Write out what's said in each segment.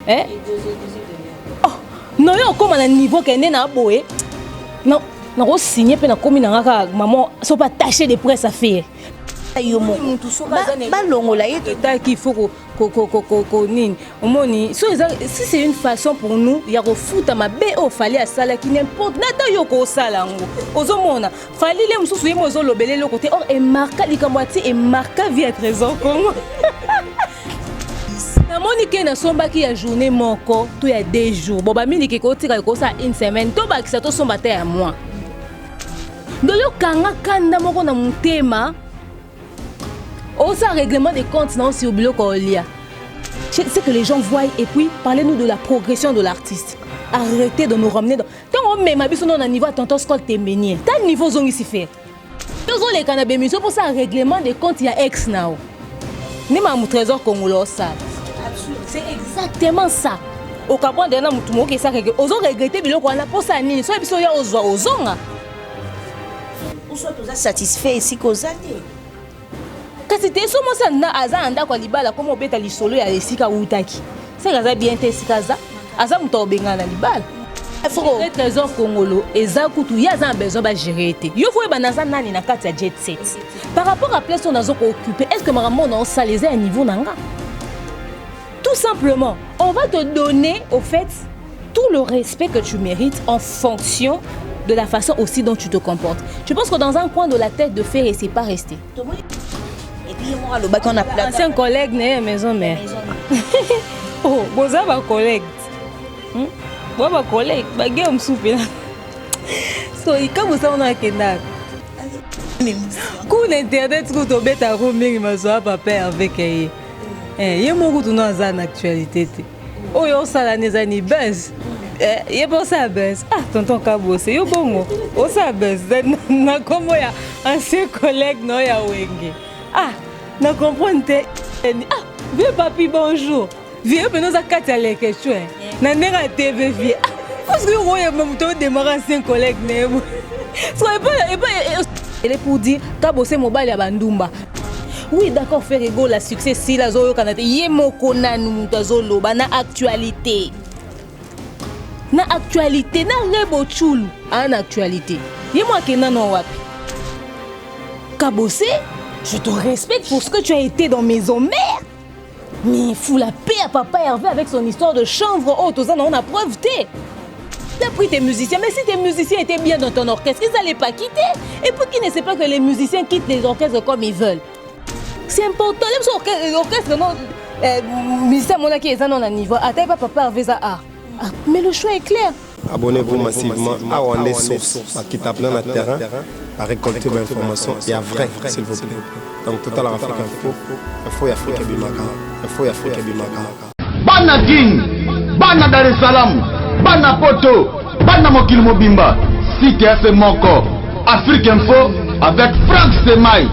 Eh? Oh, non, il y a encore un niveau qui est boé. Non, non, signé pour la commune maman, sont pas tachés de presse à faire. Qu'il faut si c'est une façon pour nous, il y a un foot à ma BO, fallait à ça qui n'importe nata yoko salango. Ozomona, fallait les moussous mozo lobelé le côté or et marqua likamwati et marqua via trésor Congo. Na monique na somba qui a journée moko, tout y a 2 jours. Bon ba mini ke ko tira ko ça une semaine, to ba ki ça to somba te à moi. Dolo kanga kanda moko na mutema. Aussi un règlement des comptes non si au bloc c'est que les gens voient et puis parlez-nous de la progression de l'artiste. Arrêtez de nous ramener dans tant on met ma biso non à niveau tonton scol téménier. Tant niveau zone ici fait. Nous on les canabé musique pour ça un règlement des comptes il y a ex now. Ni ma trésor congolais ça. C'est exactement ça. Au Gabon dernier mutu mo ke ça que aux ont regretté biloko na pour ça nini so biso ya ozonga. On soit tous satisfaits ici causalité. Kasi te so mosa na aza anda kwa libala komo beta lisolo ya esika utaki. C'est kaza bien te sikaza. Aza muto bengana libala. Le trésor congolo eza kutu ya za besoin ba gérer te. Yo fo ba naza nani na kati ya jet set. Par rapport à place on a occupé, est-ce que maman on ça les à niveau nanga? Tout simplement, on va te donner au fait tout le respect que tu mérites en fonction de la façon aussi dont tu te comportes. Je pense que dans un coin de la tête de faire et c'est pas resté. Moi, le bac on a plein. C'est un collègue né maison mère. Oh, vous avez un collègue. Vous avez un collègue. Bah game soupe là. So il comme ça on a kendak. Coup d'internet coup to beta ko mingi maso papa avec eh. Il mon coup no za na actualité. Oh yo sala neza ni buzz. Il bon ça buzz. Ah tonton Kabose yo bongo. O ça buzz na comme ya ancien collègue no ya wenge. Ah, na comprendre. Ah, vieux papi bonjour. Vieux nous a quatre les questions. Na nera TV vie. Parce que vous voyez même toi démarrer ancien collègue même. Soyez pas elle est pour dire Kabose mobile ya bandumba. Oui, d'accord, faire égaux la succès si la zoyo kanate yemoko nanu mutazolo ba na actualité. Na actualité na lebo chulu en actualité. Yemo kena no wapi. Kabose, je te respecte pour ce que tu as été dans Maison Mère. Mais fous la paix à papa Hervé avec son histoire de chanvre haute. On a preuve. Tu as pris tes musiciens. Mais si tes musiciens étaient bien dans ton orchestre, ils n'allaient pas quitter. Et pour qui ne sait pas que les musiciens quittent les orchestres comme ils veulent. C'est important. L'orchestre, non. Musicien, mon qui est dans le niveau. Attends, papa Hervé ça. Mais le choix est clair. Abonnez-vous massivement à Wandé Source, qui tape dans le terrain, à récolter vos informations et à vrai, s'il vous plaît. Donc, Total Afrique Info, Info et Afrique Bimaka. Info et Afrique Bimaka. Bana King, Bana Dar es Salaam, Bana Poto, Bana Mokil Mobimba, Site FM Moko, Afrique Info avec Franck Semaï,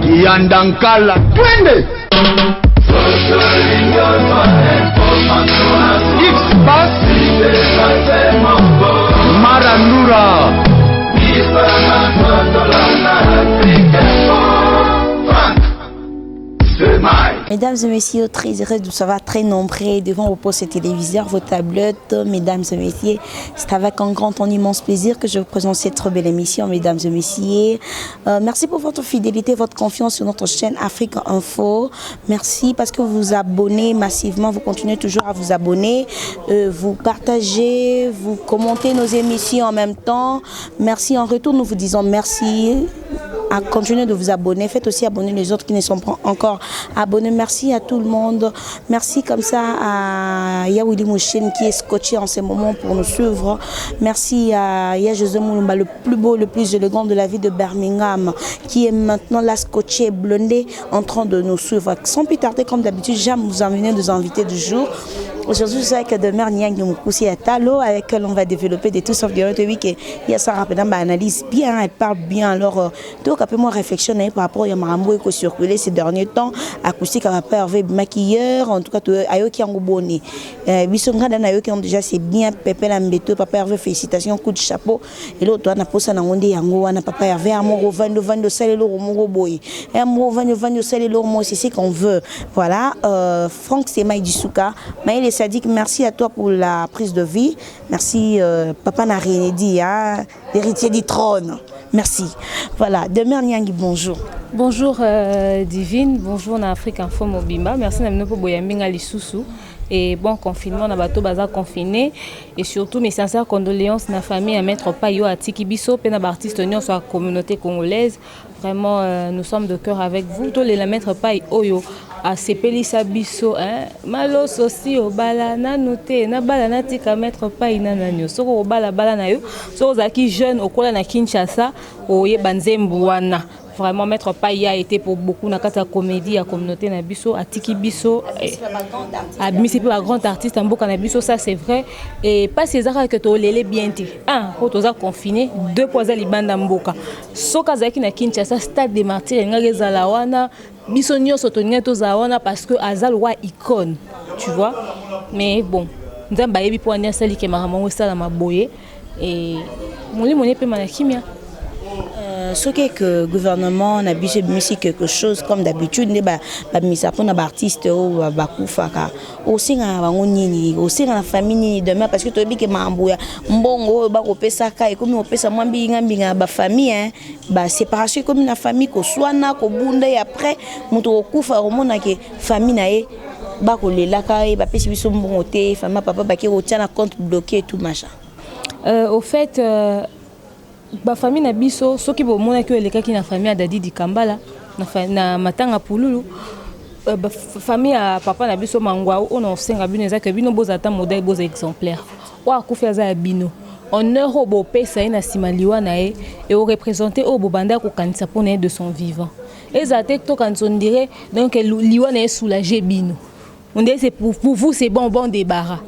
Yandankala, Twende. X-Bass, Marandura. Mesdames et messieurs, très heureux de vous savoir très nombreux devant vos postes téléviseurs, vos tablettes. Mesdames et messieurs, c'est avec un grand, un immense plaisir que je vous présente cette très belle émission, mesdames et messieurs. Merci pour votre fidélité, votre confiance sur notre chaîne Afrique Info. Merci parce que vous vous abonnez massivement, vous continuez toujours à vous abonner, vous partagez, vous commentez nos émissions en même temps. Merci en retour, nous vous disons merci. À continuer de vous abonner, faites aussi abonner les autres qui ne sont pas encore abonnés. Merci à tout le monde. Merci comme ça à Yawili Mouchen qui est scotché en ce moment pour nous suivre. Merci à José Moulumba, le plus beau, le plus élégant de la ville de Birmingham, qui est maintenant là scotché, blondé, en train de nous suivre. Sans plus tarder, comme d'habitude, j'aime vous emmener des invités du jour. Aujourd'hui, je sais que demain, Niang Moukousi à Talo, avec lequel on va développer des tout sauf de week. Il y a ça rapidement, analyse bien, elle parle bien. Alors, donc, après moi, réflexionner par rapport à Marambo qui a circulé ces derniers temps, acoustique à pas Hervé maquilleur, en tout cas, Ayo qui a bonné. Bissonga dan Ayo qui ont déjà c'est bien, Pépé Lambeto, Papa Hervé, félicitations, coup de chapeau. Et l'autre, on a posé un ondé yango, on a Papa Hervé, amour vando, salelo, romo boy. Amour vando, salelo, moi, c'est ce qu'on veut. Voilà, Franck Semaï du Souka, Maïle Sadik, merci à toi pour la prise de vie. Merci, Papa n'a rien dit, hein, l'héritier du trône. Merci. Voilà, Demer Nyangi, bonjour. Bonjour Divine, bonjour na Afrique Info Mobimba. Merci na mino po boyambinga lisusu. Et bon confinement na bato baza confiné et surtout mes sincères condoléances na famille à Maître Payo à Tikibiso pe na artiste nyonso sur la communauté congolaise. Vraiment nous sommes de cœur avec vous. Tous les Maître Payo Oyo à Sepelisa Biso hein malos aussi au bala na noté na bala na tika Maître Payo na nanyo soko bala na yo soko zaki jeune okola na Kinshasa oye banzembu wana. Vraiment, Maître Payo a été pour beaucoup dans la comédie, la communauté Nabiso, à Tiki Biso, admis pour la grande artiste en Boka Nabiso, ça c'est vrai. Et pas ces arts que tu as les bien dit. Un, quand tu as confiné, deux poisons liban en Boka. Soka Zaki na Kinshasa, stade des martyrs, nga Zalawana, Bisonio Sotonia Tozawana parce que Azal wa icône, tu vois. Mais bon, nous avons baïbi pour un sali qui m'a ramené ça dans ma boye et mon lit mon épée manakimia. Ce que le gouvernement a mis quelque chose comme d'habitude, il a mis ça pour les artistes ou aussi dans la famille demain parce que tu as dit que Mambouya, Mbongo, Bakopesaka et comme on peut ça moins bien famille, séparation comme une famille qu'on soit na qu'on bunde et après mon tokufa au monde que famille nae bakolela ka et bapesi biso mbongote famille papa baki retient un compte bloqué et tout machin. Au fait ba famille na biso soki bo mona ki elekaki na famille Dadi di Kambala na matanga pululu ba famille ya papa na biso mangwa on a senga bino ezaka bino bozata modèle boza exemplaire wa kufa za bino honneur obo pesa ina simaliwa na e o représenter obo banda ko kanisa pona de son vivant ezate to quand on dirait donc liwa na soulager bino. On dit c'est pour vous c'est bon débarras.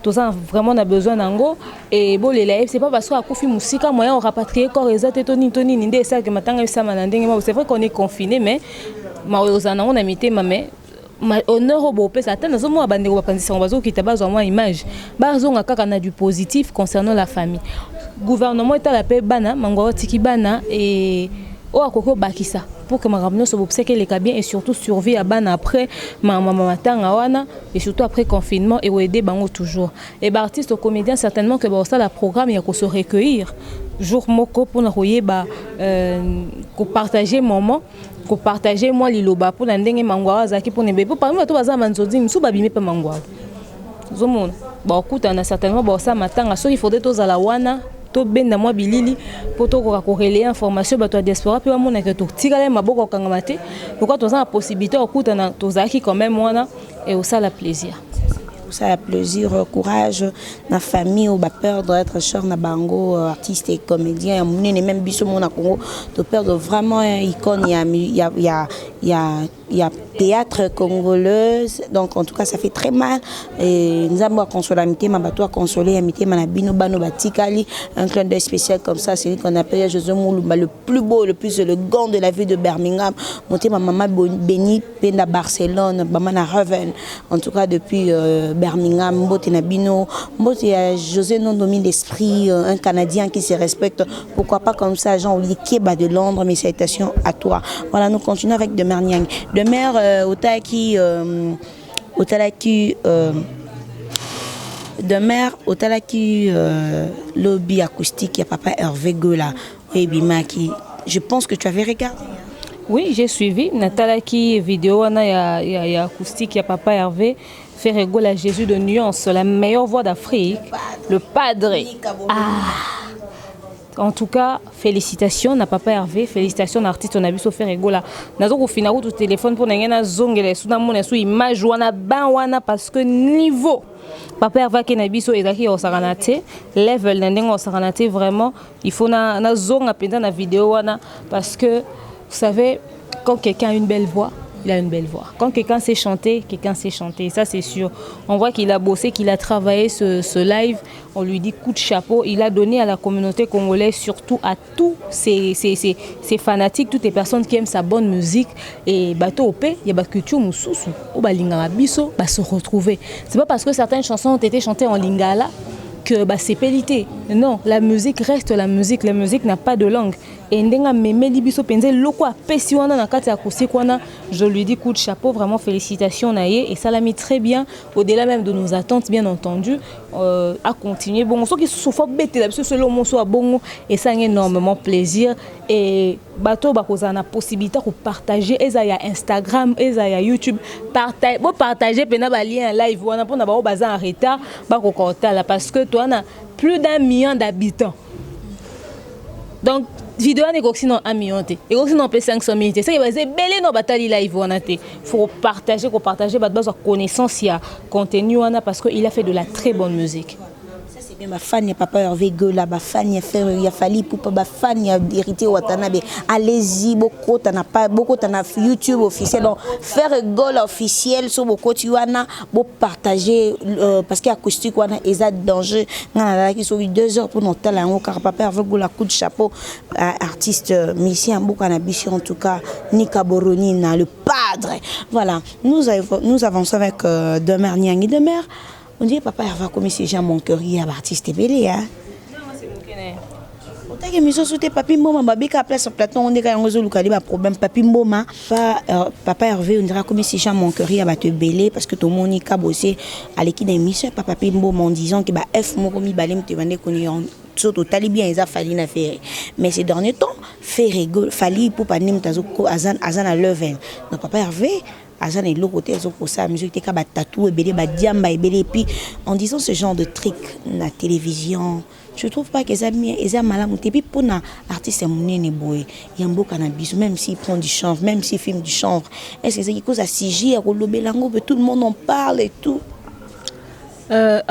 Tout ça vraiment on a besoin d'ango et bon les lives c'est pas parce qu'on a confié musique moyen on rapatrier corps exact toni ninde ça que matanga ça manandenge c'est vrai qu'on est confiné mais malheureusement on a mis mais honneur au beau pesa attends nous moi bande ko panzi on bazo kita bazo moi image bazo ngaka na du positif concernant la famille gouvernement est à la paix bana mangwa tiki bana et o akoko bakisa pour que ma ramène se observe les cas bien et surtout survie à ban après et surtout après confinement et aider bango toujours et artistes aux comédiens certainement que ça la programme il y a qu'on se recueillir jour moko pour n'envoyer partager moment qu'on partager moi liloba pour n'endenge mangwa zaki pour ne bébé parmi toi baza manzodi msou babime pas mangwa zomona ba okuta na certainement ça matanga so il faudrait tous à la wana benda moi bilili poto ko relayer information bato diaspora pe mona que to tigala maboko kangamate pourquoi to la possibilité okuta na to zaki quand même mona et au ça la plaisir. Ça a plaisir, courage, na famille ou peur d'être cher na bango artiste et comédien, même biso mona Congo, de perdre vraiment icône il y a théâtre congolaise donc en tout cas ça fait très mal et nous avons consoler amitié ma bateau consoler amitié manabino bano batikali un clin d'œil spécial comme ça c'est lui qu'on appelle José Moulumba le plus beau le plus élégant de la ville de Birmingham monté ma maman béni penda Barcelone maman na Raven en tout cas depuis Birmingham mbote na bino mbote ya José non domine l'esprit un Canadien qui se respecte pourquoi pas comme ça Jean-Olivier Keba de Londres mes salutations à toi voilà nous continuons avec Demer Nyang Demer Otaki lobby acoustique, il y a papa Hervé Gola, et Bimaki. Je pense que tu avais regardé. Oui, j'ai suivi. Natalaki vidéo, il y a acoustique, il y a papa Hervé. Faire Gola Jésus de nuance, la meilleure voix d'Afrique. Le padre. En tout cas, félicitations à Papa Hervé, félicitations à l'artiste on a vu se faire égola. Nazo ko fina au téléphone pour n'engena zongele sous mon sous image wana ban wana parce que niveau Papa Hervé qui na biso ezaki au saranate level n'endenga au saranate vraiment il faut na zonga penda na vidéo wana parce que vous savez quand quelqu'un a une belle voix il a une belle voix. Quand quelqu'un sait chanter, ça c'est sûr. On voit qu'il a bossé, qu'il a travaillé ce live. On lui dit coup de chapeau. Il a donné à la communauté congolaise, surtout à tous ces fanatiques, toutes les personnes qui aiment sa bonne musique. Et bateau au paix, il y a des cultures moussousou. Au balingara biso, se retrouver. C'est pas parce que certaines chansons ont été chantées en lingala que c'est pélité. Non, la musique reste la musique. La musique n'a pas de langue. et ndenga memeli biso penze loko apesi wana na kati ya acoustique wana, je lui dis coup de chapeau, vraiment félicitations naie, et ça l'a mis très bien, au-delà même de nos attentes bien entendu, à continuer. Bon, ceux qui souffrent bête là, parce que selon mon soit bon, et ça a énormément plaisir, et bateau bakoza na possibilité de partager, et ça y a Instagram, et ça y a YouTube, partager pena ba lien live wana pour na ba bazar en retard, ba ko là parce que toi na plus d'1 million d'habitants. Donc vidéo n'est qu'aussi non 1 million et aussi non 500 000. C'est ça qui va dire belé no batali live wana te. Faut partager ba base connaissance ya contenu wana parce que il a fait de la très bonne musique. Ma fan, papa Hervé Gola, ma fan, il a fallu pour ma fan, il a hérité Watanabe. Allez-y, beaucoup, t'en as pas, beaucoup, t'en as YouTube officiel. Donc, faire Gola officiel sur beaucoup, tu vois, pour partager, parce qu'il y a acoustique, il y a danger. Qui sont 2 heures pour notre talent, car papa Hervé Gola, coup de chapeau, artiste, musicien, beaucoup en tout cas, Nika Boroni, le padre. Voilà, nous avançons avec Demer Niangi Demer. On dit papa va comme si Jean Monquerie à artiste belé hein. Non, c'est mon kené. On t'a que mission sous tes papi mboma babika place plateau on dit qu'il y a un locali ba problème papi mboma papa Hervé on dira comme si Jean Monquerie à te belé parce que tout monde y a bossé à l'équipe d'émission papa mboma en disant que ba F mo komi balem te vendre connait surtout talibien ils a fallu na faire mais ces derniers temps fait rigole fallu pour pas nim tazoko azan à level donc papa Hervé Azan et l'autre côté, elles ont pour ça, musique, t'es qu'à tatou, et belé, diamba, et belé. Puis, en disant ce genre de truc, la télévision, je trouve pas qu'ils ont mal. Et puis, pour un artiste, il y a un beau cannabis, même s'il prend du chanvre, même s'il filme du chanvre. Est-ce que c'est quelque chose à sigir, à Belango, tout le monde en parle et tout? Non,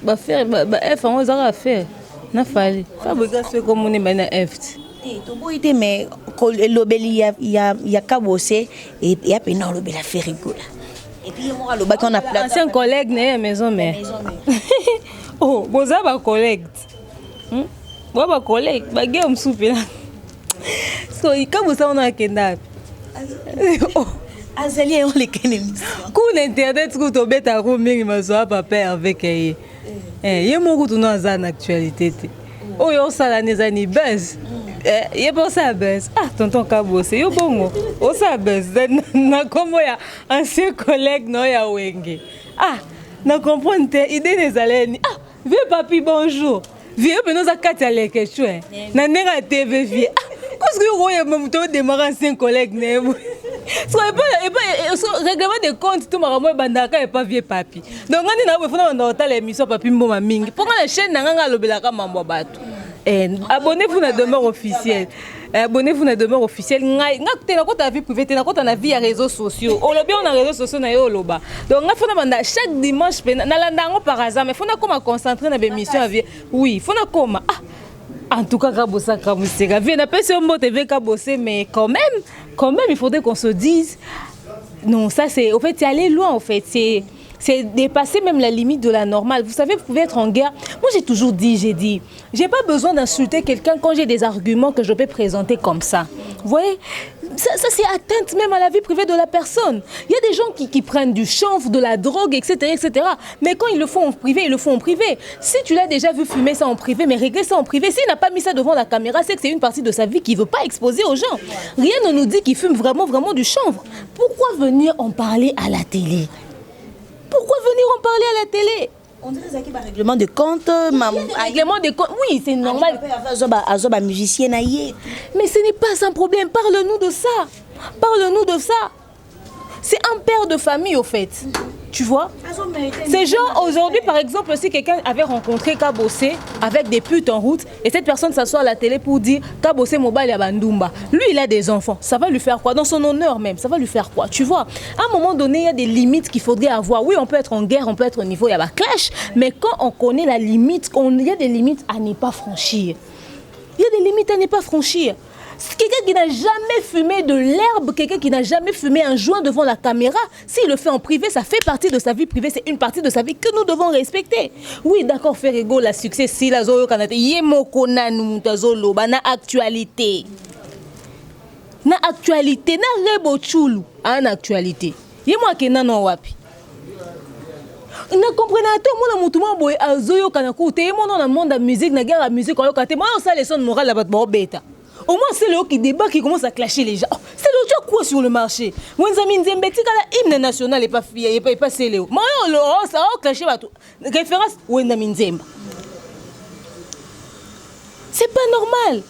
bah, faire, F, on va faire. N'a fallu. Pas besoin de comme on est maintenant F. Mais il y a Kabosé et il y a Pénor le Bela fait rigoler. Et puis moi le bac on a plein ancien collègue né maison mais oh boza ba collègue ba collègue ba game soupe là so il Kabosa on a kenda oh azali on les connaît coup internet coup to beta ko mingi mazo papa avec ye mo ko na za na actualité oh yo sala nezani buzz il pense à buzz. Ah, tonton Kabosé, yo bongo. O sa buzz. Na comme ya ancien collègue no ya wenge. Ah, na comprendre te idée des aleni. Ah, vieux papi bonjour. Vieux pe nous a kati ale question. Na nenga TV vie. Ah, parce que yo ya même to démarrer ancien collègue né. So pas règlement de compte tout maramo bandaka et pas vieux papi. Donc on na fona na hôtel émission papi mboma mingi. Pourquoi la chaîne na nga lobelaka mambo bato. Abonnez-vous à Demeure officielle. Abonnez-vous à Demeure officielle. Tu as ta vie privée, tu as ta vie à réseaux sociaux. On a bien on a réseaux sociaux na yo loba. Donc il faut chaque dimanche na landango par hasard mais faut na comme concentrer na émission avec oui, faut na comme en tout cas Kabosa Kamuseka. Vie na pas sur mot TV Kabosé mais quand même il faudrait qu'on se dise non, ça c'est au fait c'est aller loin en fait, c'est dépasser même la limite de la normale. Vous savez, vous pouvez être en guerre. Moi, j'ai toujours dit, j'ai pas besoin d'insulter quelqu'un quand j'ai des arguments que je peux présenter comme ça. Vous voyez, ça c'est atteinte même à la vie privée de la personne. Il y a des gens qui prennent du chanvre, de la drogue, etc., etc. Mais quand ils le font en privé, ils le font en privé. Si tu l'as déjà vu fumer ça en privé, mais régler ça en privé, s'il n'a pas mis ça devant la caméra, c'est que c'est une partie de sa vie qu'il ne veut pas exposer aux gens. Rien ne nous dit qu'il fume vraiment du chanvre. Pourquoi venir en parler à la télé? Pourquoi venir en parler à la télé? On dirait qu'il y a un règlement de compte. Règlement de compte, oui, c'est normal. Musicien. Mais ce n'est pas un problème. Parle-nous de ça. Parle-nous de ça. C'est un père de famille, au fait. Tu vois? Ces gens, aujourd'hui, par exemple, si quelqu'un avait rencontré Kabosé avec des putes en route, et cette personne s'assoit à la télé pour dire Kabosé Mobile ya Bandumba. Lui, il a des enfants. Ça va lui faire quoi? Dans son honneur même, ça va lui faire quoi? Tu vois? À un moment donné, il y a des limites qu'il faudrait avoir. Oui, on peut être en guerre, on peut être au niveau, il y a la clash, mais quand on connaît la limite, il y a des limites à ne pas franchir. Il y a des limites à ne pas franchir. Quelqu'un qui n'a jamais fumé de l'herbe, quelqu'un qui n'a jamais fumé un joint devant la caméra, s'il le fait en privé, ça fait partie de sa vie privée, c'est une partie de sa vie que nous devons respecter. Oui, d'accord, faire égaux la succès, si la zoyo kanate, yemoko nanu tazolo, na actualité. Na actualité, na rebo chulu, en actualité. Yemo akena no wapi. Na comprenez tout mon mutumo boy azoyo kana ku te mon na monde de musique na guerre la musique oyo kate moi ça leçon morale la bat beta. Au moins, c'est le qui débat qui commence à clasher les gens. Oh, c'est le tu as quoi sur le marché? Moi, Nzambi Nzembe, l'hymne national n'est pas c'est Léo. Moi, ça va clasher tout. Référence, Nzambi Nzembe. C'est pas normal.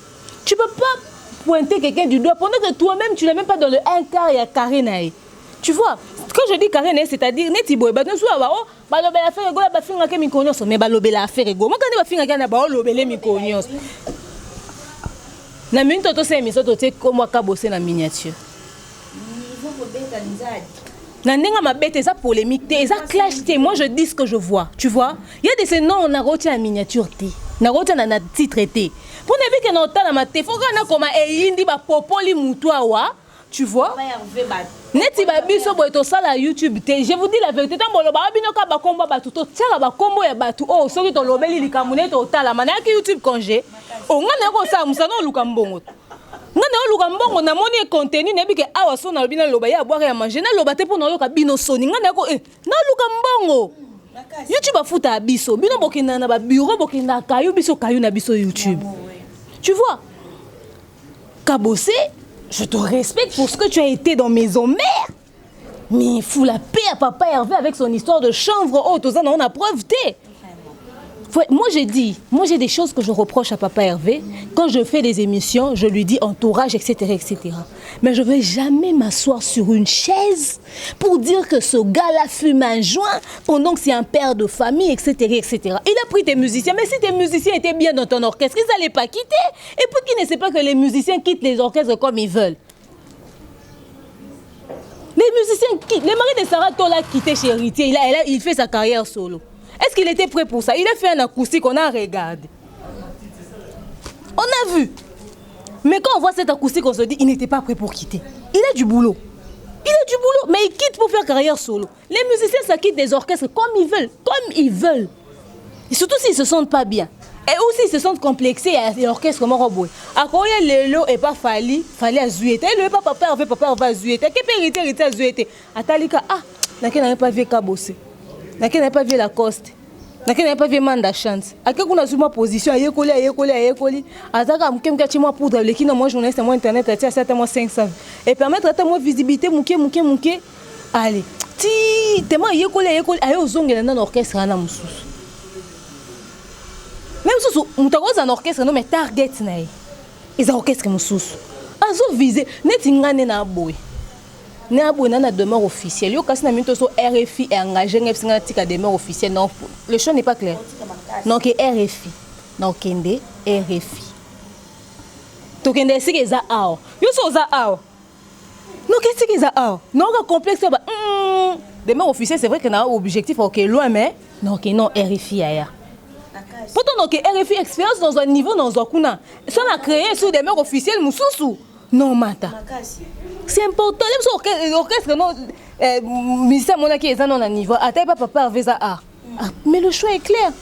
Tu peux pas pointer quelqu'un du doigt pendant que toi-même, tu n'es même pas dans le 1 quart et à carré naï. Tu vois, quand je dis carré naï, c'est-à-dire, net ibo, bah, la affaire ego, bah, finga ke mikonyos, mais bah, la affaire ego. Moi, quand on va finga ke na bah, lobele mikonyos. Na minute toto c'est émission toto comme ka bosser na miniature. Na nenga mabete ça polémique té, ça clash té. Moi je dis ce que je vois, tu vois. Il y a des ces noms on a roti en miniature té. Na roti na titre té. Pour ne ver que na ota na mate, faut qu'on a comme eyindi ba popoli mutua wa, tu vois. Neti ba biso boy to sala YouTube té. Je vous dis la vérité, tant bolo ba bino ka ba kombo ba tout tiala ba kombo ya ba tout. Oh, soki to lobeli likamune to tala mana ki YouTube congé. Oh, ngana ko sa musano lukambongo. Ngana lukambongo na moni contenu nebi ke awa so na lobina loba ya boire ya manger na loba te pona yoka bino soni ngana ko na lukambongo. YouTube afuta biso bino bokina na ba bureau bokina kayu biso kayu na biso YouTube. Tu vois? Kabossé, je te respecte pour ce que tu as été dans Maison Mère. Mais il fout la paix à Papa Hervé avec son histoire de chanvre haute. On a preuve té. Moi j'ai des choses que je reproche à Papa Hervé. Quand je fais des émissions, je lui dis entourage, etc., etc. Mais je ne vais jamais m'asseoir sur une chaise pour dire que ce gars-là fume un joint pendant que c'est un père de famille, etc., etc. Il a pris tes musiciens, mais si tes musiciens étaient bien dans ton orchestre, ils n'allaient pas quitter. Et pour qui ne sait pas que les musiciens quittent les orchestres comme ils veulent. Les musiciens quittent. Le mari de Sarah Tola a quitté chez Héritier, il fait sa carrière solo. Est-ce qu'il était prêt pour ça? Il a fait un acoustique, on a regardé. On a vu. Mais quand on voit cet acoustique, on se dit, il n'était pas prêt pour quitter. Il a du boulot. Il a du boulot, mais il quitte pour faire carrière solo. Les musiciens, ça quitte des orchestres comme ils veulent. Comme ils veulent. Et surtout s'ils ne se sentent pas bien. Et aussi, ils se sentent complexés à l'orchestre comme Roboué. À quoi il y a le lot et pas fallait à Zuété. Le pas papa à Zuété. Qu'est-ce que hérité à Zuété? À Talika, n'a pas vu Kabosé. N'a pas vu Lacoste. N'a pas vu Manda Chance. À quel qu'on a sur ma position, ayekoli. Azaka mkem kachima poudre le qui moi journaliste moi internet à 7 mois 500 et permettre à moi visibilité mouké. Allez. Ti tellement ayekoli ayo zongela na orchestre na mususu. Même sous mutakoza un orchestre non mais target na e. Ils orchestre mususu. Azo viser netingane na boy. Na boy na demeure officielle. Yo kasi na minto so RFI est engagé ngepsinga tika demeure officielle. Non, le champ n'est pas clair. Donc RFI. Non kende RFI. To kende sike za ao. Yo so za ao. Non kende sike za ao. Non ka complexe ba demeure officielle c'est vrai que na objectif OK loin mais non que non RFI aya. Pourtant donc RFI expérience dans un niveau dans un kuna. Si on a créé sous demeure officielle mususu. Non mata. C'est important. L'orchestre, non, ministère Monaki est non à niveau. Attends, papa avait ça. Mais le choix est clair.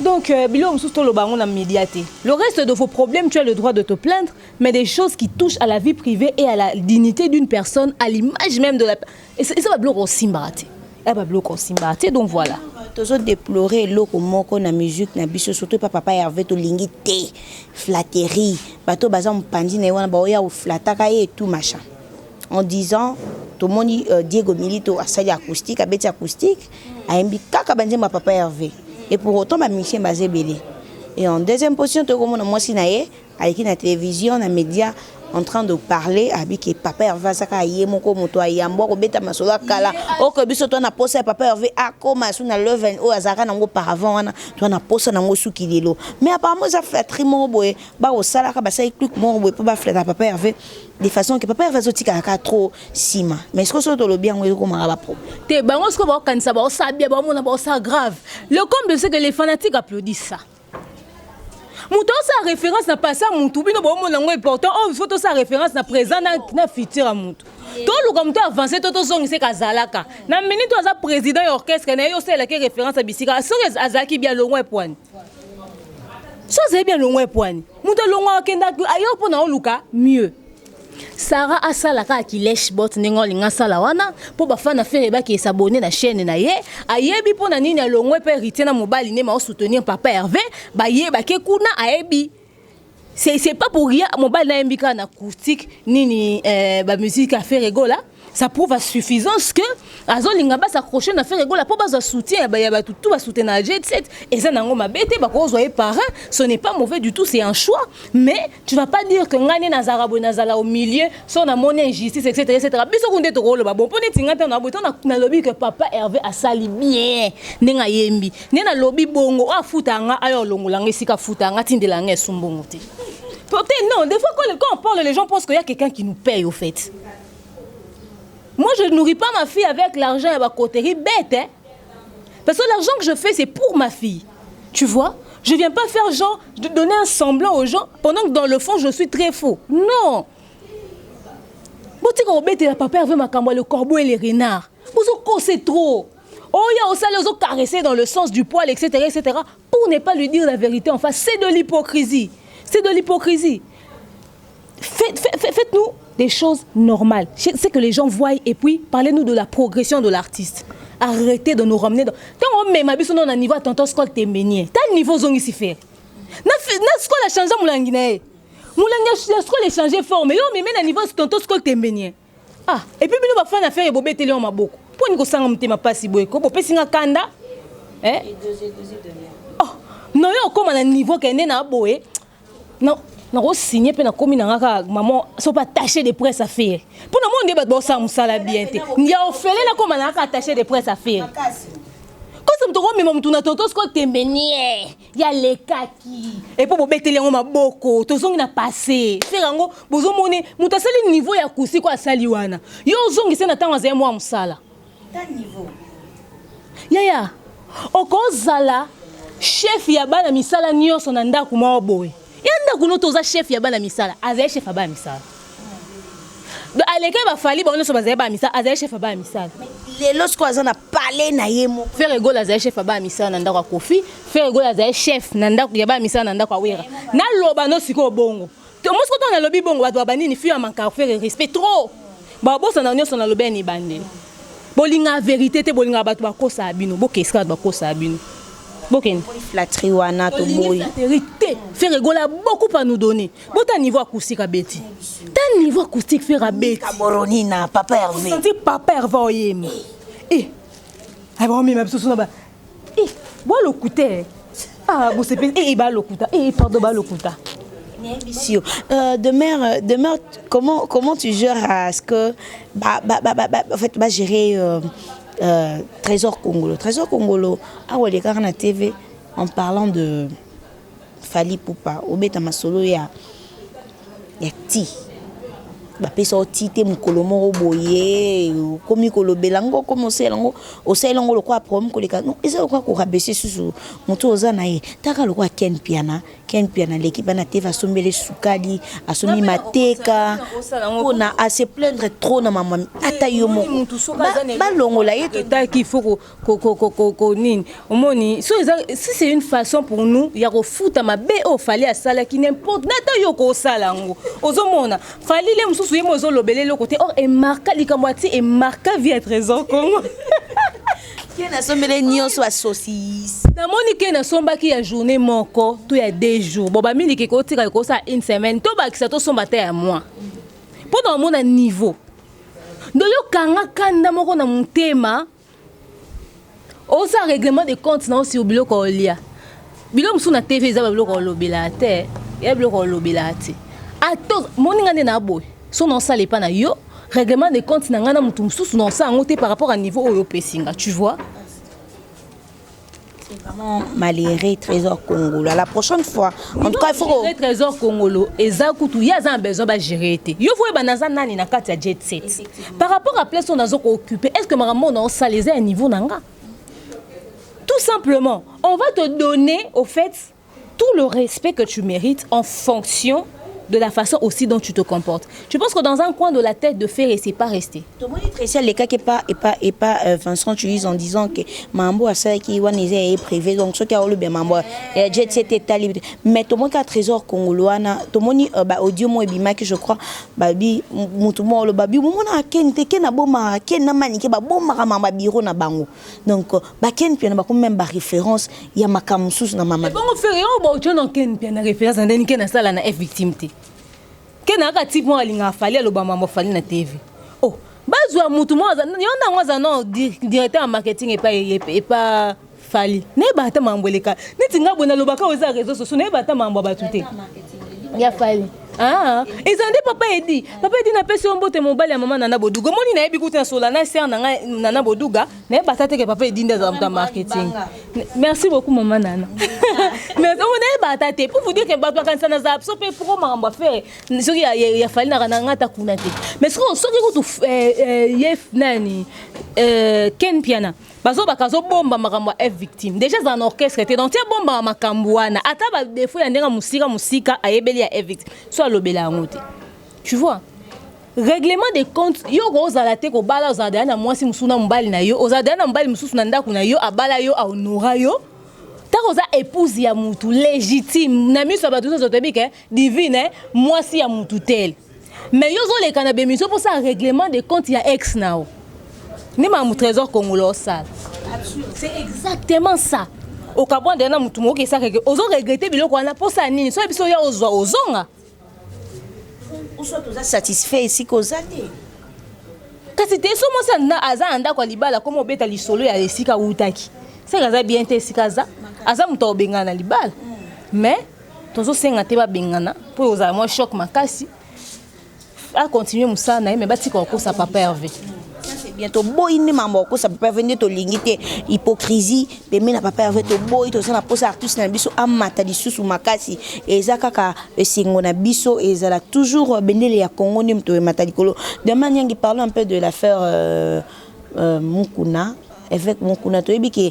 Donc, Bilo Moussousto le baron a médiaté. Le reste de vos problèmes, tu as le droit de te plaindre, mais des choses qui touchent à la vie privée et à la dignité d'une personne, à l'image même de la. Et ça va bloquer aussi maraté. Elle va bloquer aussi maraté. Donc voilà. Toujours déplorer l'eau moko na musique na biso surtout papa Hervé to lingité flatterie bato bazam pandi na wana ba ya ou flataka et tout machin en disant tout le monde Diego Milito a sali acoustique a bête acoustique a embi kaka bandi ma papa Hervé et pour autant ma musicien basé belé et en deuxième position to comme moi sinaye avec la télévision na média en train de parler avec papa Hervé saka yemoko moto ayambo ko beta masola kala o ko biso to na posa papa Hervé akoma suna leven o azaka nango paravant wana to na posa nango sukilelo mais apparemment ça flatterie mo boy ba o sala ka ba sai clic mo boy pas flatter papa Hervé de façon que papa Hervé zotika ka trop sima mais est-ce que so to lo bien ko mara ba problème te bango ce ko ba kanisa ba o sa bien ba mo na ba o sa grave le comble c'est que les fanatiques applaudissent ça. Mouton sa référence n'a pas ça moutou bino bon mon important oh photo sa référence na présent na futur à moutou to lu comme to avancer to zongi se kazalaka na minute aza président orchestre na yo c'est la référence à bisika so azaki bien loin point so c'est bien loin point mouton loin kenda ayo pona luka mieux Sarah asalaka ki lèche bot ningo linga sala wana po ba fana faire ba ki s'abonner na chaîne na ye ayebi pona nini alongwe pe rité na mobali ne ma soutenir papa Hervé ba ye ba ke kuna ayebi C'est pas pour rien mon bal na mbika na acoustique ni ba musique à faire rigola. Ça prouve à suffisance que azolinga ba s'accrocher na faire rigola pour ba soutien ya ba tout ba soutenir na jet set et ça nango mabete ba ko zoyer parrain, ce n'est pas mauvais du tout, c'est un choix, mais tu vas pas dire que ngane na zarabo na zala au milieu son na mon injustice etc. Biso kunde to rolo ba bon poni tingata na boto na lobby que papa Hervé a sali bien nenga yembi nena lobby bongo afutanga ayo longola ngesika futanga tindela ngesumbongo te. Peut-être non, des fois quand on parle, les gens pensent qu'il y a quelqu'un qui nous paye au fait. Moi, je ne nourris pas ma fille avec l'argent et ma coterie bête. Hein? Parce que l'argent que je fais, c'est pour ma fille. Tu vois? Je ne viens pas faire genre, de donner un semblant aux gens, pendant que dans le fond, je suis très faux. Non. Papa veut ma le corbeau et les renards. C'est trop. Oh, il y a aussi les autres caresser dans le sens du poil, etc. Pour ne pas lui dire la vérité en face. C'est de l'hypocrisie. C'est de l'hypocrisie. Faites-nous des choses normales. C'est que les gens voient et puis parlez-nous de la progression de l'artiste. Arrêtez de nous ramener dans... Quand on met ma bise, on a un niveau à tonton Skol Téménier. T'as un niveau zone ici faire. N'a Skol a changé Moulangine. Moulangine Skol a changé fort. Mais on met un niveau à tonton Skol Téménier. Ah, et puis nous va faire une affaire et bobé télé on m'a beaucoup. Pour nous sang on ma pas si beau. Pour passer un kanda. Hein? Oh, non, comme à un niveau qu'elle n'est pas beau. Non, on signé pour la commune maman, sont pas attaché de presse à faire. Pour le monde débat ça musala bien. Il y a offert là comme on a attaché de presse à faire. Quand ça me trouve même tout na tonton ce que t'embenier, il y a les kaki. Et pour bobé on m'a beaucoup, tout ça n'a passé. Faire ngo bozo moné, mutasali niveau ya kusi kwa saliwana. Yo zongi c'est na temps à moi musala. Ta niveau. Ya. Okozala chef ya bana misala nyonso na ndako mwa boy. Yanda kuno toza chef ya bana misala, azaye chef ya bana misala. Do aleke ba fali ba onoso bazaye ba misala, azaye chef ya bana misala. Les lorsqu'on a parlé na yemo. Faire rigolo azaye chef ya bana misala na ndako ya Kofi, faire rigolo azaye chef na ndako ya bana misala na ndako ya Wera. Na loba no siko bongo. To mosko to na lobi bongo bato banini fi ya manka faire respect trop. Ba bosa na nyonso na lobe ni bande. Bolinga vérité te bolinga bato ba kosa abino, bokeska ba kosa abino. Boken. Flatterie wana to boy. Faire rigoler beaucoup à nous donner. Bon, t'as niveau acoustique à Betty. T'as niveau acoustique faire à Betty. Caboronina, papa Hervé. Senti papa Hervé. Alors, mais ma personne là-bas. Bois le couteau. Ah, vous savez, bah le couteau. Pardon, bah le couteau. Demain, comment tu gères à ce que, en fait, gérer Trésor Congolo. Trésor Congolo, les gars na TV en parlant de Fally Poupa, obeta masolo ya ti. Ba pesa otite mukolo moko boye, komi kolobelango comme oselango lo kwa problème koleka. Non, eza kwa ko rabaisser susu. Moto oza na ye. Taka lo kwa Ken Piana l'équipe na TV asombele sukali, asomi mateka. On a à se plaindre trop na maman. Ata yo moko. Ba longola ye to qu'il faut ko nini. Omoni, si c'est une façon pour nous, ya ko futa mabe o Fally a sala ki n'importe nata yo ko salango. Ozomona, Fally le musu suye mozo lobele le côté or et marqué likamwati et marqué via Trésor Congo. Qui na sombele nyonso a saucisse. Na moni ke na somba ki ya journée moko, to ya 2 jours. Bon ba mili ke ko tika ko sa une semaine, to ba ki sa to somba te à moi. Pendant mon niveau. Do yo kanga kanda moko na mutema. O sa règlement de compte na aussi obilo ko lia. Bilo musu na TV za bilo ko lobela te, ya bilo ko lobela te. Ato moni ngane na boy. So non ça les pas na yo règlement de compte na ngana mutu mususu non ça ngoté par rapport à niveau oyo pesinga, tu vois. C'est vraiment malheureux Trésor Congolo. La prochaine fois, en tout cas il faut Trésor Congolo eza kutu ya za besoin ba gérer te. Yo voye banaza nani na kati ya jet set. Par rapport à place on a zo occuper, est-ce que maman on ça les à niveau nanga? Tout simplement, on va te donner au fait tout le respect que tu mérites en fonction de la façon aussi dont tu te comportes. Je pense que dans un coin de la tête de faire, c'est pas resté. Tout le monde est très les cas qui est pas Vincent tu dis en disant que mambo a ça qui est privé donc ce qui a le bien mambo jet set état libre mais tout le monde a trésor congoloana tout le monde audio moi bima que je crois babi mutumo le babi mon a ken te ken na boma ken na manike ba boma mama biro na bango donc ba ken puis na ba comme même ba référence ya makamsus na mama bon faire on ba tu non ken puis na référence ndeni ken na sala na victime te ken aka type mo alinga fali lo ba mama fali na TV oh bazwa mutu mo yona ngwaza non directeur en marketing et pas fali ne ba ta mamboleka neti ngabo na lobaka oza réseaux sociaux ne ba ta mambo ba tuté ya fali ah ezande papa edi na pesi ombote mobali ya mama nana boduga moni na yebi kutina sola na ser nana boduga na ba ta te ke papa edi ndaza mta marketing merci beaucoup maman nana mais on na ba ta te pour vous dire que ba kanisa na za so pe pour mambo faire soki ya fali na ngata kuna te mais soki kutu yef nani ken piana bazo bakazo bomba makambo F victime déjà dans un orchestre était donc tia bomba makambo wana ata ba defo ya ndenga musika ayebeli ya F victime soit lobela ngote tu vois règlement des comptes yo ozala te ko bala ozala na mwasi musuna mbali na yo ozala na mbali mususu na ndaku na yo abala yo a honora yo ta koza épouse ya mutu légitime na miso ba tout ça tobike divine mwasi ya mutu tel mais yo zo le kana be miso pour ça règlement des comptes ya ex nao ni ma mu trésor congolais ça c'est exactement ça au Gabon dena mutu mo ke ça que ozo regretter biloko wana pour ça nini so biso ya ozwa ozonga ou soit tu es satisfait ici kozate kasi te so mo sa aza anda kwa libala comme obeta lisolo ya esika utaki c'est kaza bien te esika za aza mutu obengana libala mais tozo senga te ba bengana pour oza mo choc makasi a continuer musana mais batika ko sa papa Hervé bientôt boy ni mambo ko sa papa vende to lingite hypocrisie peme na papa Hervé to boy to sana posa artiste na biso amata lisusu makasi ezaka ka esingo na biso ezala toujours bendele ya Congo ni mto mata likolo de manière qui parle un peu de l'affaire Mukuna avec Mukuna to ebi que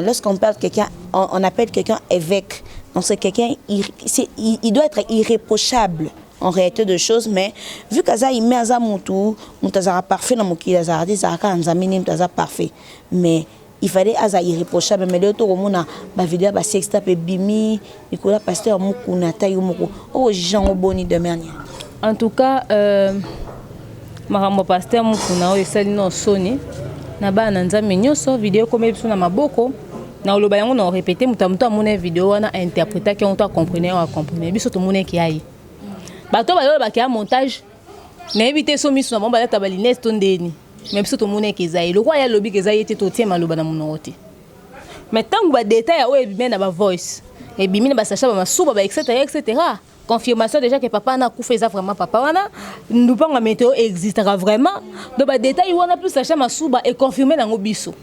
lorsqu'on parle quelqu'un on appelle quelqu'un évêque donc c'est quelqu'un il doit être irréprochable en réalité de choses mais vu qu'aza il met aza mutu mutazara parfait na mukila za des aka nzamini mutaza parfait mais il fallait aza irréprochable mais le to komona ba vidéo ba sexta pe bimi Nicolas pasteur Mukuna tayo moko o Jean boni de manière en tout cas makambo pasteur Mukuna o esali no soni na ba na nzambe nyoso vidéo comme biso na maboko na oloba yango na répéter mutamto amona vidéo wana interpréter qui on doit comprendre biso to mona ki ayi bato ba yo ba kia montage na éviter so miso na bomba la tabalinese to ndeni même si to mona ki zayi le quoi ya lobby ki zayi te to tie maloba na monoti mais tant ba détail ya o ebime na ba voice ebime na ba sacha ba masuba ba etc. Confirmation déjà que papa na kufa eza vraiment papa wana ndupanga météo existera vraiment donc ba détail wana plus sacha masuba et confirmer na ngobiso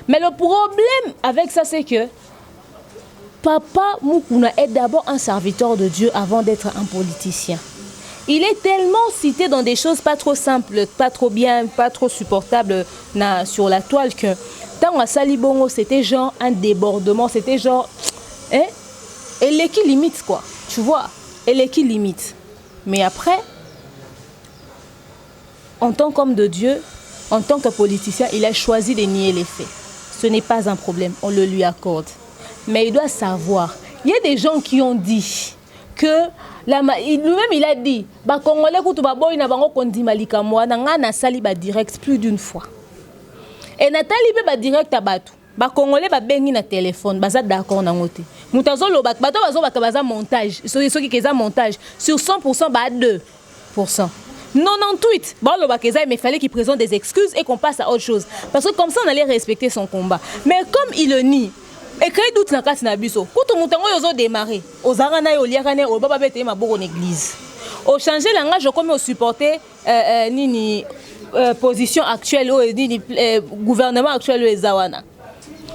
mais le problème avec ça c'est que Papa Mukuna est d'abord un serviteur de Dieu avant d'être un politicien. Il est tellement cité dans des choses pas trop simples, pas trop bien, pas trop supportables sur la toile que tant à Salibongo, c'était genre un débordement, c'était genre... Hein? Et l'équipe limite quoi, tu vois, et l'équipe limite. Mais après, en tant qu'homme de Dieu, en tant que politicien, il a choisi de nier les faits. Ce n'est pas un problème, on le lui accorde. Mais il doit savoir, il y a des gens qui ont dit que lui-même il a dit ba Congolais kutu ba boy na bango kondima likamwa na nga na sali ba direct plus d'une fois. Et Nathalie be ba direct abatu. Ba Congolais ba bengi na téléphone, baza d'accord na ngote. Mutazo lo bato bazo baza montage, soki keza montage sur 100% ba 2%. 98, bon le bakeza mais fallait qu'il présente des excuses et qu'on passe à autre chose parce que comme ça on allait respecter son combat. Mais comme il le nie et créer doute na kati na biso kutu mutango yozo démarrer ozanga na yo liaka ne o baba bete maboko en église au changer langage comme au supporter nini position actuelle ou nini gouvernement actuel ezawana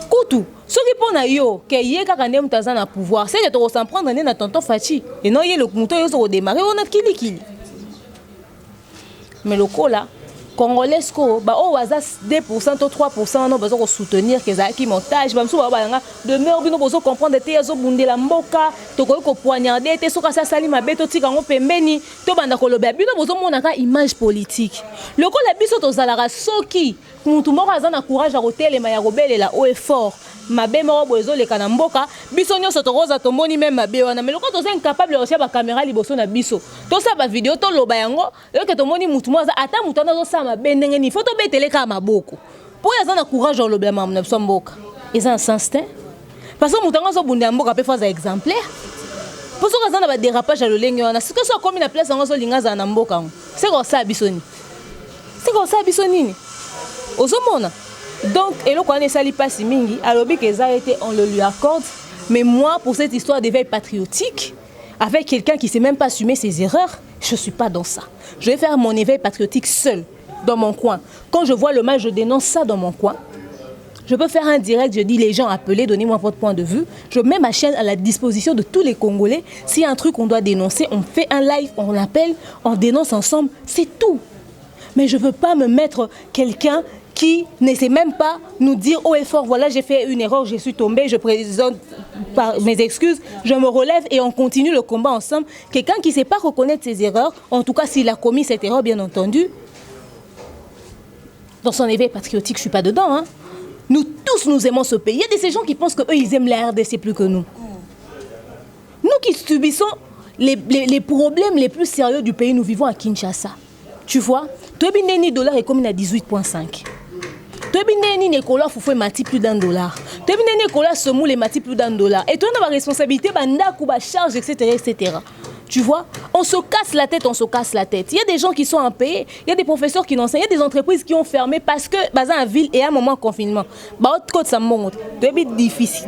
kutu soki pona yo ke ye kaka ndem taza na pouvoir c'est que to s'en prendre na tonton Fachi et non ye le muto yozo démarrer on a kili mais le ko là Congolais ko ba o waza 2% ou 3% non besoin de soutenir que ça qui montage ba mso ba nga de meilleur bino besoin comprendre te yazo bundela mboka to ko poignarder te soka sa sali mabe to tika ngo pembeni to banda ko loba bino besoin mona ka image politique le ko la biso to zalara soki mutu moko azana courage a kotelema ya kobelela o effort mabe moko bozo le kana mboka biso nyonso to roza to moni même mabe wana mais le ko to c'est incapable aussi ba caméra liboso na biso to sa ba vidéo to loba yango le que to moni mutu mo ata mutu na zo sa mabe ndenge ni faut to betele ka maboko po yaza na courage o loba mamu na mboka ils ont un sens parce que mutu ngo bunda mboka pe faza exemplaire pour ça que ça na ba dérapage à lolenge wana c'est que ça comme na place ngo so linga za na mboka c'est comme ça bisoni c'est comme ça bisoni ozomona. Donc, et le connaît sali pas si mingi, alors que ça a été, on le lui accorde. Mais moi, pour cette histoire d'éveil patriotique, avec quelqu'un qui ne sait même pas assumer ses erreurs, je ne suis pas dans ça. Je vais faire mon éveil patriotique seul, dans mon coin. Quand je vois le mal, je dénonce ça dans mon coin. Je peux faire un direct, je dis les gens appelez, donnez-moi votre point de vue. Je mets ma chaîne à la disposition de tous les Congolais. S'il y a un truc qu'on doit dénoncer, on fait un live, on l'appelle, on dénonce ensemble, c'est tout. Mais je ne veux pas me mettre quelqu'un qui ne sait même pas nous dire haut et fort, voilà j'ai fait une erreur, je suis tombé, je présente par mes excuses, je me relève et on continue le combat ensemble. Quelqu'un qui ne sait pas reconnaître ses erreurs, en tout cas s'il a commis cette erreur bien entendu, dans son éveil patriotique, je ne suis pas dedans. Hein. Nous tous nous aimons ce pays. Il y a de ces gens qui pensent qu'eux ils aiment la RDC plus que nous. Nous qui subissons les problèmes les plus sérieux du pays, nous vivons à Kinshasa. Tu vois, $, est comme à 18,5. Tobineni Nicolas Foufoué mati plus $1. Tobineni Nicolas Semoule mati plus $1. Et toi, on a la responsabilité, banda, kuba charge, etc., etc. Tu vois, on se casse la tête, on se casse la tête. Il y a des gens qui sont impayés, il y a des professeurs qui n'enseignent, il y a des entreprises qui ont fermé parce que dans la ville et à un moment de confinement. Bah, autre côté, ça monte. Des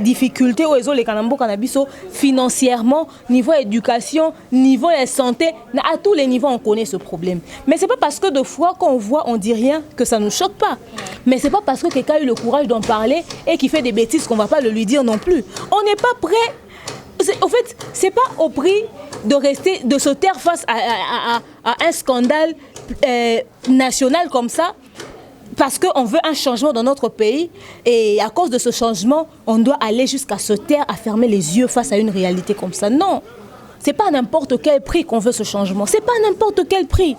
difficultés aux les canambo cannabiso financièrement, niveau éducation, niveau santé, à tous les niveaux on connaît ce problème. Mais c'est pas parce que de fois qu'on voit, on dit rien que ça nous choque pas. Mais c'est pas parce que quelqu'un a eu le courage d'en parler et qui fait des bêtises qu'on va pas le lui dire non plus. On n'est pas prêt. En fait, c'est pas au prix de rester, de se taire face à un scandale national comme ça, parce qu'on veut un changement dans notre pays, et à cause de ce changement, on doit aller jusqu'à se taire, à fermer les yeux face à une réalité comme ça. Non, c'est pas à n'importe quel prix qu'on veut ce changement, c'est pas à n'importe quel prix.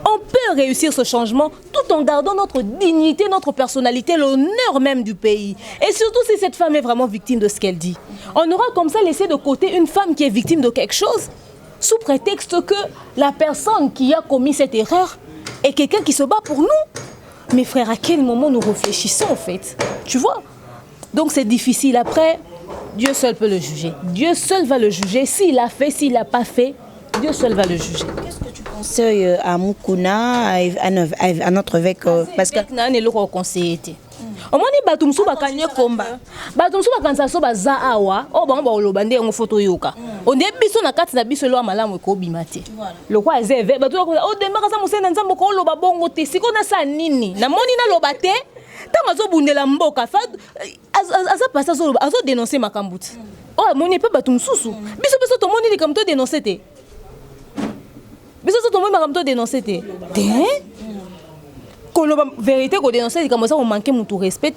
On peut réussir ce changement tout en gardant notre dignité, notre personnalité, l'honneur même du pays. Et surtout si cette femme est vraiment victime de ce qu'elle dit. On aura comme ça laissé de côté une femme qui est victime de quelque chose, sous prétexte que la personne qui a commis cette erreur est quelqu'un qui se bat pour nous. Mes frères, à quel moment nous réfléchissons en fait? Tu vois? Donc c'est difficile. Après, Dieu seul peut le juger. Dieu seul va le juger. S'il a fait, s'il n'a pas fait, Dieu seul va le juger. Qu'est-ce que tu conseilles à Mukuna, à notre évêque? Parce que le conseiller. Au moins, batum suba kanye komba. Batum suba kansa soba za awa. O ba ba loba nde ngo photo yoka. On est biso na kati na biso lo malamu ko bimate. Le kwa zeve batu ko o de maka sa musena nzambo ko loba bongo te. Siko na sa nini? Na moni na loba te. Tanga zo bundela mboka fa aza passa zo loba azo dénoncer makambuti. Oh moni pe batum susu. Biso to moni likam to dénoncer te. Biso to moni makam to dénoncer te. Te? La vérité qu'on dénonce, c'est comme ça on manque mon respect.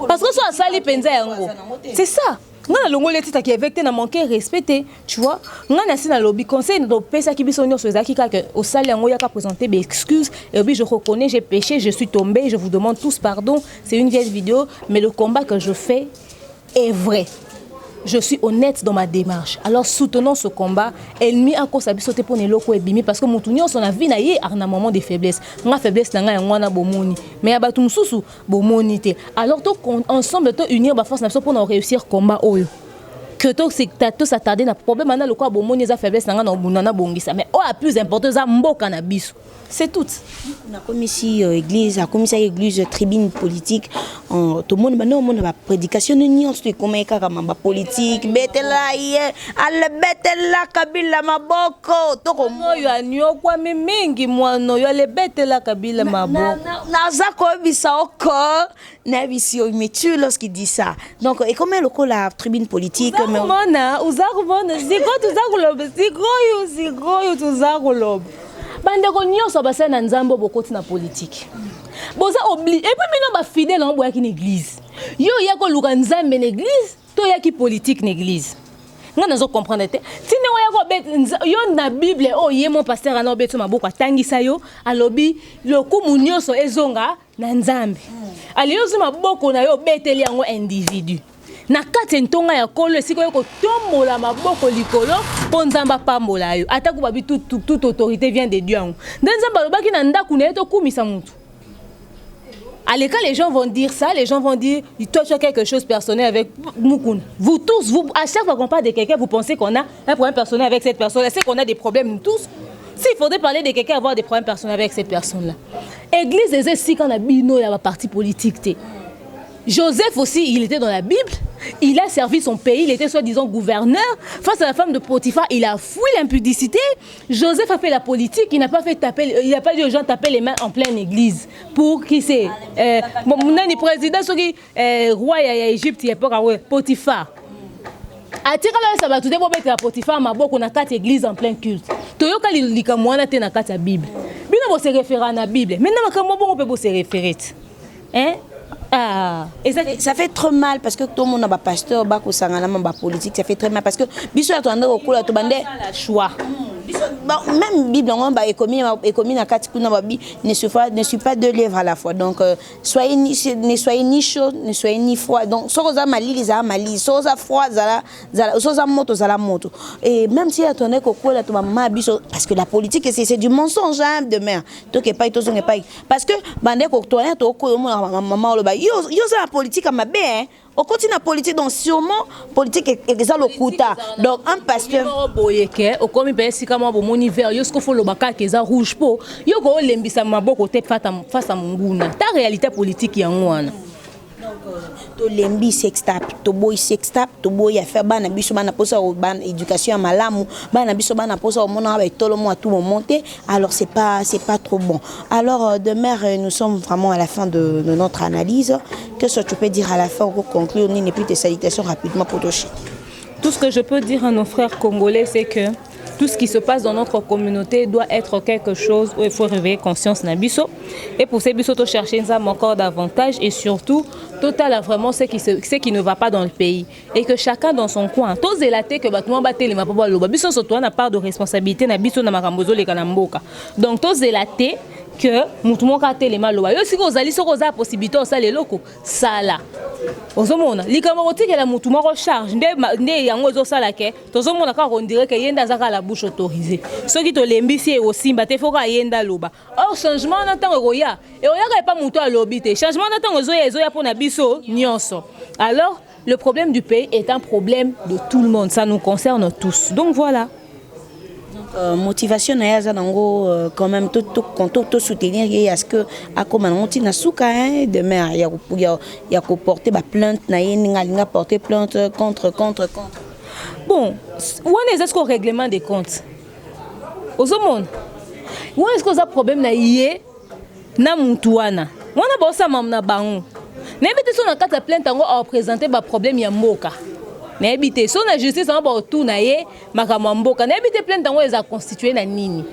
Parce que soit ça les penza yango. C'est ça. On a le mot les titres qui avec na manqué respecté, tu vois. On a na lobby conseil de pesa qui bisonio sur zaki ka que au sale yango ya ka présenter des excuses et puis je reconnais j'ai péché, je suis tombé, je vous demande tous pardon. C'est une vieille vidéo mais le combat que je fais est vrai. Je suis honnête dans ma démarche. Alors soutenons ce combat. Ennemi a cause à bisoter pour les locaux et bimi parce que mon tournoi son avis na yé a un moment de faiblesse. Ma faiblesse n'a rien na bomoni. Mais abatum susu bomonité. Alors donc ensemble to unir ba force pour nous réussir combat oyo. Que to c'est tout s'attarder na problème na le quoi bomoni za faiblesse na na bongisa. Mais a plus important za mboka na biso. C'est tout. On a comme ici église, a comme ça église tribune politique. Tout le monde maintenant on a prédication de nuance de comment ma politique betela hier, alle betela kabila maboko. To no yo nyo kwa mingi mwana yo le betela kabila maboko. Na zako bisa oko na visio metu lorsqu'il dit ça. Donc et comment le la tribune politique mais uzakubona ziko tuzakuloba ziko yo tuzakuloba. bandeko nyonso basala na nzambe bokoti na politique boza obli et puis bino ba fidèle en boya ki l'église yo ya ko luka nzambe l'église to ya ki politique l'église nga nazo comprendre te tine wa ya ko bet yo na bible o ye mon pasteur ana obeto maboko atangisa yo alobi lokumu nyonso ezonga na nzambe ali yo zuma boko na yo beteli yango individu na kati ntonga ya kolo esiko yo ko tombola maboko likolo po nzamba pambola yo ata ko babi toute autorité vient de Dieu yango nzamba lobaki na ndaku na to kumisa mutu. À l'école, les gens vont dire ça, les gens vont dire, toi tu as quelque chose personnel avec Moukoun. Vous tous, à chaque fois qu'on parle de quelqu'un, vous pensez qu'on a un problème personnel avec cette personne. C'est qu'on a des problèmes, nous tous. S'il faudrait parler de quelqu'un, avoir des problèmes personnels avec cette personne-là. Église des Essis, quand on a bino, il y a un parti politique. Joseph aussi, il était dans la Bible. Il a servi son pays, il était soi-disant gouverneur. Face à la femme de Potiphar, il a fui l'impudicité. Joseph a fait la politique, il n'a pas fait taper, il n'a pas dit aux gens de taper les mains en pleine église. Pour qui c'est mon président, roi d'Égypte, Potiphar. Atira la sabatu de bobe la Potiphar maboko na kati église en plein culte. Toyoka likamwana te na kati la Bible. Bino bo se référer à la Bible. Maintenant makambo bon on peut se référer. Hein? Ah, et ça fait trop mal parce que tout le monde a un pasteur, un politique, ça fait très mal parce que biso attendait au cours de la choix. Même Bible ne suit pas deux livres à la fois. Donc ne soyez ni chaud, ne soyez ni froid. Donc soza mali mali, soza froid soza moto. Et même si attendait au cours de maman biso parce que la politique c'est du mensonge de mère. Donc pas parce que bande ko tourner to ko maman lo ba yo la politique à ma bien. On continue la politique, donc sûrement politique est le kuta. Donc un pasteur. Au comme il si comme mon hiver, yo ce qu'il faut le baka qui est rouge po. Yo ko lembisa maboko te face à munguna. Ta réalité politique ya ngwana. To lembi sextap, to boy sextap, to boy affaire bana biso bana posa au ban éducation à malamu, bana biso bana posa au mona avec tout le monde à tout monter. Alors c'est pas trop bon. Alors de mère nous sommes vraiment à la fin de notre analyse. Qu'est-ce que tu peux dire à la fin pour conclure ni plus tes salutations rapidement pour Toshi? Tout ce que je peux dire à nos frères congolais c'est que tout ce qui se passe dans notre communauté doit être quelque chose où il faut réveiller conscience nabiso et pour ces biso to chercher encore davantage et surtout total a vraiment ce qui ne va pas dans le pays et que chacun dans son coin tous élaté que battement batté les mapapa loba biso surtout on a part de responsabilité nabiso na makambozo le kanamboka donc tous élaté que mutumoka telema loba yo siko ozali soko za possibilité osala loko sala ozomona likamoti que la mutuma recharge nde yango ezosala ke tozomona ka on dirait que yenda zaka la bouche autorisée ceux qui to lembisi au simba te foka yenda loba or changement na tango roya et oya ka pas muto alobité changement na tango ezoya pour na biso nyonso alors le problème du pays est un problème de tout le monde ça nous concerne tous donc voilà. Motivation na nango quand même tout soutenir et est-ce que à comment on tina souka de mère il y a porter ba plainte na ninga porter plainte contre bon où est-ce qu'on règlement des comptes aux monde où est-ce que ça problème na yé na mutuana wana bossa mamna bango n'habite sur na carte plainte ngo a présenter ba problème ya mboka n'habite sur la justice on va tout na ye makamamboka n'habite plainte ngo eza constitué na nini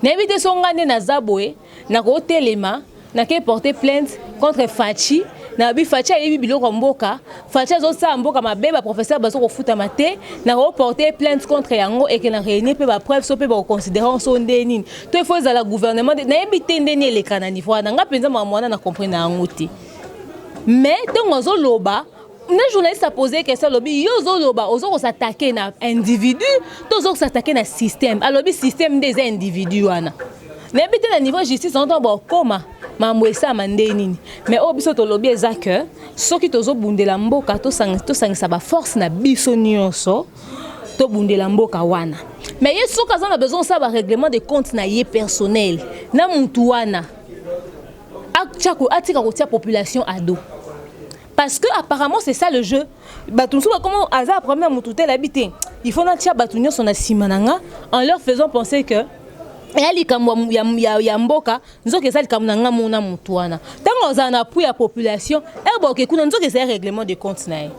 n'habite son ngane na zaboé na ko telema na ke porter plainte contre Fachi na bi Fachi yebi biloko mboka Fachi zo sa mboka mabeba professeur bazo ko futa mate na ko porter plainte contre yango et que na réunir pe ba preuve so pe ba considérer son nini to il faut za la gouvernement na habite ndeni le kana niveau na nga penza mwana na comprendre yango te mais donc zo loba les journalistes a posé question lobby yozo loba ozo s'attaquer na individu tozo s'attaquer na système alors le système des individus wana n'habite na niveau justice on doit koma mamwesa mandeni mais obiso to lobby ezaka soki tozo bundela mboka to sangisa ba force na biso nyonso to bundela mboka wana mais yeso kaza na besoin ça ba règlement de compte na ye personnel na muntu wana atika ko tia population ado. Parce que apparemment c'est ça le jeu. Comment hasard problème mututé l'habité. Il faut natia batunyo son asimananga en leur faisant penser que yali kamwa ya mboka nzoke sali kamnanga mona mutuana. Tango za na appui à population e boke kuna nzoke c'est règlement de compte nae.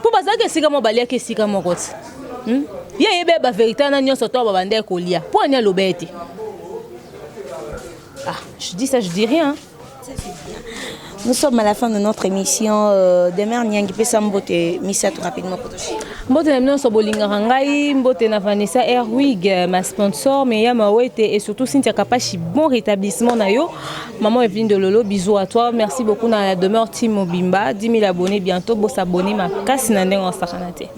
Pour baza que sika mo balia que sika mo roti. Ye yebe ba vérité na nyonso to ba bande kolia. Pour anya lobete. Ah, je dis ça, je dis rien. Nous sommes à la fin de notre émission. Demain, il y a un peu de mbote, Missa, tout rapidement. Mbote na mino so bolinga rangai, mbote na Vanessa Airwig, ma sponsor, mais ya mawete et surtout Cynthia Kapachi, bon rétablissement na yo. Maman Evelyne de Lolo, bisous à toi. Merci beaucoup dans la demeure Team Mobimba. 10 000 abonnés bientôt, bon s'abonner ma casse na ndeng en sakanate.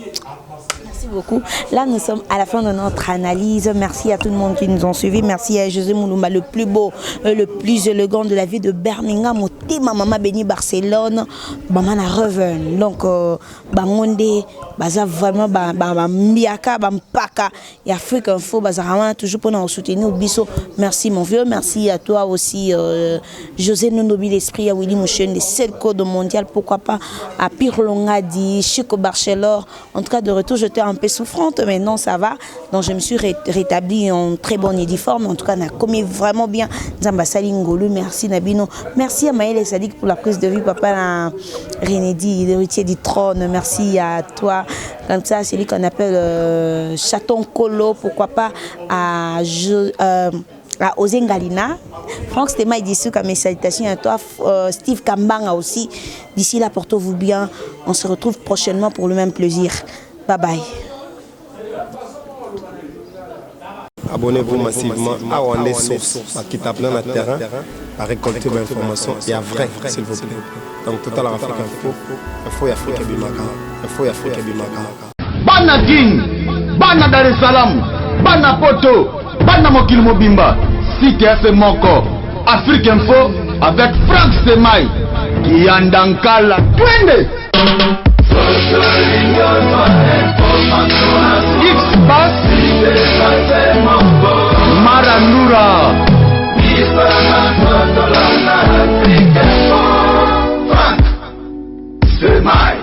Merci beaucoup. Là, nous sommes à la fin de notre analyse. Merci à tout le monde qui nous ont suivis. Merci à José Moulouma, le plus beau, le plus élégant de la ville de Birmingham. Ma maman béni Barcelone. Maman a revenu. Donc, Bangonde, Baza vraiment, Miaka, Bampaka, et Afrique Info, Baza vraiment toujours pour nous soutenir au biseau. Merci mon vieux. Merci à toi aussi, José Nonobi l'esprit, à Willy Mouchen, les 7 codes mondial. Pourquoi pas à Pirlongadi, Chico Barcelone. En tout cas, de retour, j'étais un peu souffrante, mais non, ça va. Donc, je me suis rétablie en très bonne et forme. En tout cas, on a commis vraiment bien. Zamba Salingolu, merci Nabino. Merci à Maël et Sadik pour la prise de vue. Papa Renédi, l'héritier du trône. Merci à toi. Comme ça, c'est lui qu'on appelle Chaton Colo. Pourquoi pas à Ozengalina. Franck Stéma et d'ici, mes salutations à toi. Steve Kambanga aussi. D'ici là, portez-vous bien. On se retrouve prochainement pour le même plaisir. Bye bye. Abonnez-vous massivement à Wandé Source, qui tape dans le terrain, à récolter l'information. Il y a vrai, s'il vous plaît. Donc, Total Afrique Info, Info Afrique Bimaka. Info Afrique Bimaka. Bana King, Bana Dar es Salaam, Bana Poto, Bana Mokil Mobimba, CTF Moko, Afrique Info avec Franck Semaï, qui en Dankala. Twende!